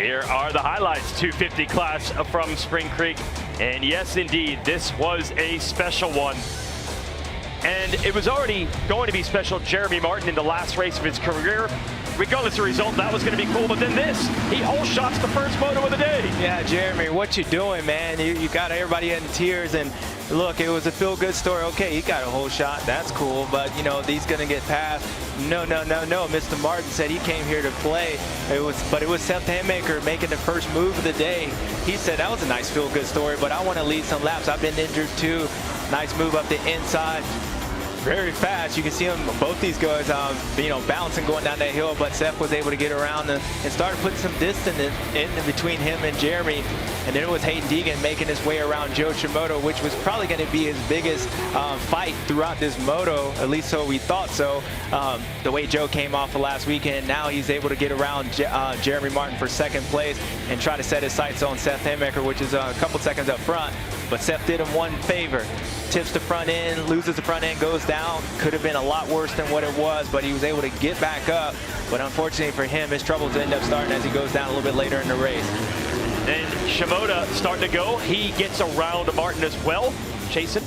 Here are the highlights, 250 class from Spring Creek. And yes, indeed, this was a special one. And it was already going to be special. Jeremy Martin in the last race of his career. Regardless of the result, that was going to be cool. But then this, he whole shots the first moto of the day. Yeah, Jeremy, what you doing, man? You got everybody in tears. And look, it was a feel-good story. Okay, he got a whole shot. That's cool. But, you know, he's going to get past. No. Mr. Martin said he came here to play. But it was Seth Haymaker making the first move of the day. He said that was a nice feel-good story, but I want to lead some laps. I've been injured too. Nice move up the inside. Very fast. You can see them, both these guys, bouncing going down that hill, but Seth was able to get around and started putting some distance in between him and Jeremy. And then it was Hayden Deegan making his way around Joe Shimoda, which was probably going to be his biggest fight throughout this moto, at least so we thought so. The way Joe came off the last weekend, now he's able to get around Jeremy Martin for second place and try to set his sights on Seth Haymaker, which is a couple seconds up front. But Seth did him one favor. Tips the front end, loses the front end, goes down. Could have been a lot worse than what it was, but he was able to get back up. But unfortunately for him, his troubles end up starting as he goes down a little bit later in the race. And Shimoda starting to go. He gets around Martin as well, chasing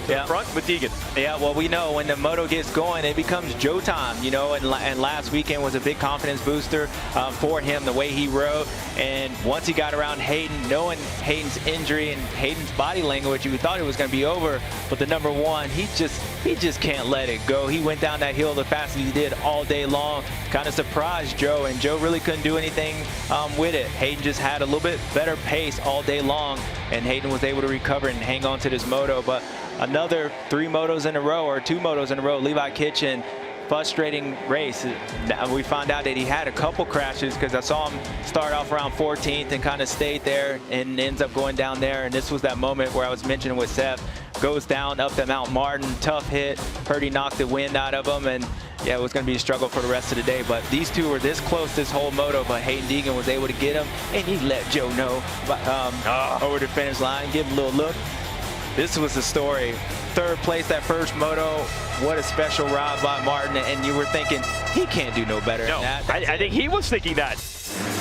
in front with Deegan. Yeah, well, we know when the moto gets going, it becomes Joe time, you know, and last weekend was a big confidence booster for him, the way he rode. And once he got around Hayden, knowing Hayden's injury and Hayden's body language, you thought it was going to be over. But the number one, he just can't let it go. He went down that hill the fastest he did all day long. Kind of surprised Joe, and Joe really couldn't do anything with it. Hayden just had a little bit better pace all day long, and Hayden was able to recover and hang on to this moto. But another 3 motos in a row, or 2 motos in a row, Levi Kitchen, frustrating race. We found out that he had a couple crashes because I saw him start off around 14th and kind of stayed there and ends up going down there. And this was that moment where I was mentioning with Seth, goes down up to Mount Martin, tough hit. Purdy knocked the wind out of him, and yeah, it was going to be a struggle for the rest of the day. But these two were this close this whole moto, but Hayden Deegan was able to get him, and he let Joe know over the finish line, give him a little look. This was the story. 3rd place that first moto. What a special ride by Martin. And you were thinking, he can't do no better than that. I think he was thinking that.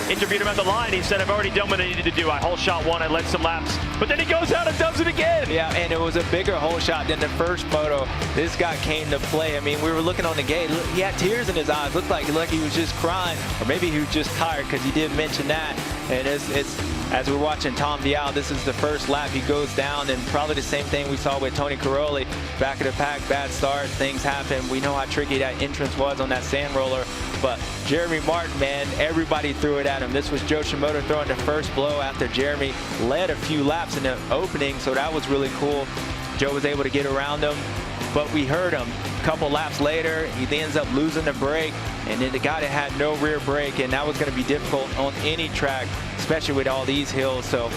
Interviewed him at the line. He said, I've already done what I needed to do. I whole shot one. I led some laps. But then he goes out and does it again. Yeah, and it was a bigger whole shot than the first moto. This guy came to play. I mean, we were looking on the gate. He had tears in his eyes. Looked like he was just crying. Or maybe he was just tired, because he did mention that. And it's as we're watching Tom Vial, this is the first lap. He goes down, and probably the same thing we saw with Tony Caroli. Back of the pack, bad start, things happen. We know how tricky that entrance was on that sand roller. But Jeremy Martin, man, everybody threw it at him. This was Joe Shimoda throwing the first blow after Jeremy led a few laps in the opening, so that was really cool. Joe was able to get around him, but we heard him a couple laps later. He ends up losing the brake, and then the guy that had no rear brake, and that was going to be difficult on any track, especially with all these hills. So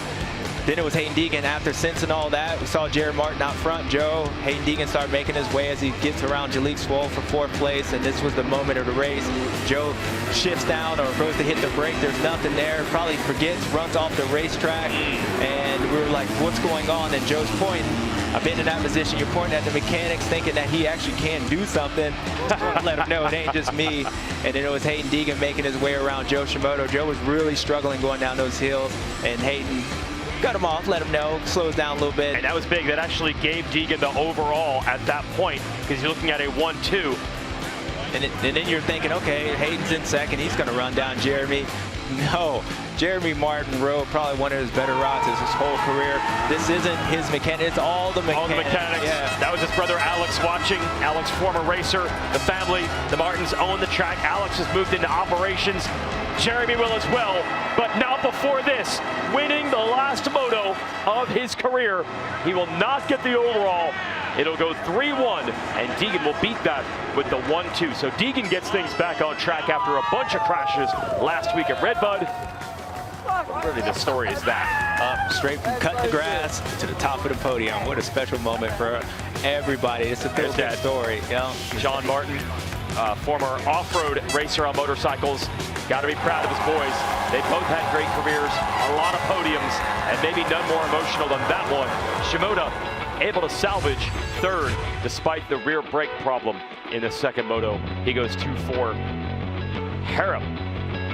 then it was Hayden Deegan. After sensing all that, we saw Jeremy Martin out front. Joe, Hayden Deegan started making his way as he gets around Jalik Swoll for 4th place, and this was the moment of the race. Joe shifts down or goes to hit the brake. There's nothing there. Probably forgets, runs off the racetrack, and we were like, what's going on? And Joe's pointing. I've been in that position. You're pointing at the mechanics, thinking that he actually can do something. Let him know it ain't just me. And then it was Hayden Deegan making his way around Joe Shimoda. Joe was really struggling going down those hills, and Hayden got him off, let him know, slows down a little bit. And that was big. That actually gave Deegan the overall at that point, because you're looking at a 1-2. And then you're thinking, okay, Hayden's in second. He's going to run down Jeremy. No. Jeremy Martin rode probably one of his better routes his whole career. This isn't his mechanic. It's all the mechanics. All the mechanics. Yeah. That was his brother Alex watching. Alex, former racer. The family, the Martins own the track. Alex has moved into operations. Jeremy will as well. But not before this. Winning the last moto of his career. He will not get the overall. It'll go 3-1, and Deegan will beat that with the 1-2. So Deegan gets things back on track after a bunch of crashes last week at Redbud. Really, the story is that. Up straight from cutting the grass to the top of the podium. What a special moment for everybody. It's a good story. Yeah. John Martin, former off-road racer on motorcycles. Got to be proud of his boys. They both had great careers, a lot of podiums, and maybe none more emotional than that one. Shimoda able to salvage 3rd despite the rear brake problem in the 2nd moto. He goes 2-4. Harrop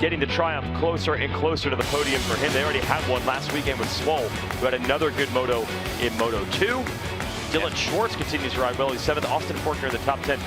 getting the triumph closer and closer to the podium for him. They already had one last weekend with Swole, who had another good moto in Moto 2. Dylan Schwartz continues to ride well. He's 7th. Austin Forkner in the top 10.